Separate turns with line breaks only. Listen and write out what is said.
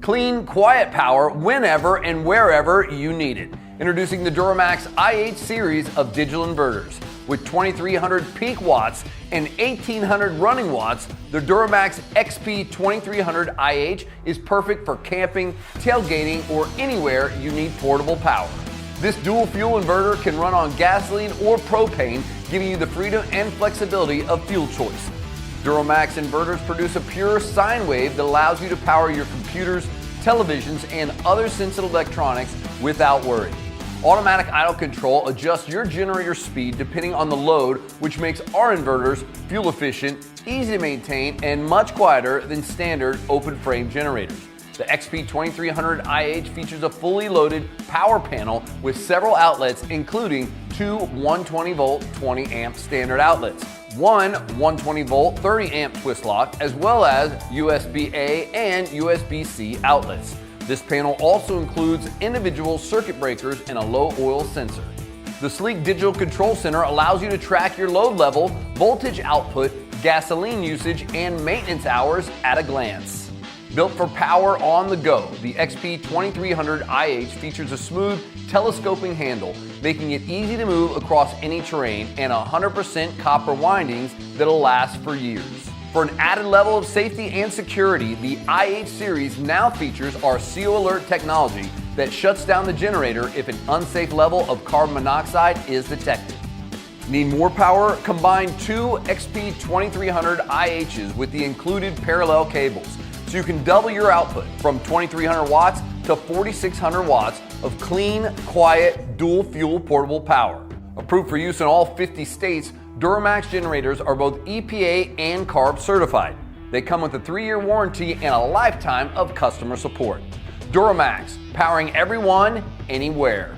Clean, quiet power whenever and wherever you need it. Introducing the DuroMax IH series of digital inverters. With 2300 peak watts and 1800 running watts, the DuroMax XP 2300 IH is perfect for camping, tailgating, or anywhere you need portable power. This dual fuel inverter can run on gasoline or propane, giving you the freedom and flexibility of fuel choice. DuroMax inverters produce a pure sine wave that allows you to power your computers, televisions, and other sensitive electronics without worry. Automatic idle control adjusts your generator speed depending on the load, which makes our inverters fuel efficient, easy to maintain, and much quieter than standard open frame generators. The XP 2300 IH features a fully loaded power panel with several outlets, including two 120 volt 20 amp standard outlets, one 120 volt 30 amp twist lock, as well as USB-A and USB-C outlets. This panel also includes individual circuit breakers and a low oil sensor. The sleek digital control center allows you to track your load level, voltage output, gasoline usage, and maintenance hours at a glance. Built for power on the go, the XP 2300 IH features a smooth telescoping handle, making it easy to move across any terrain, and 100% copper windings that'll last for years. For an added level of safety and security, the IH series now features our CO Alert technology that shuts down the generator if an unsafe level of carbon monoxide is detected. Need more power? Combine two XP 2300 IHs with the included parallel cables, so you can double your output from 2300 watts to 4600 watts of clean, quiet, dual fuel portable power. Approved for use in all 50 states, DuroMax generators are both EPA and CARB certified. They come with a 3-year warranty and a lifetime of customer support. DuroMax, powering everyone, anywhere.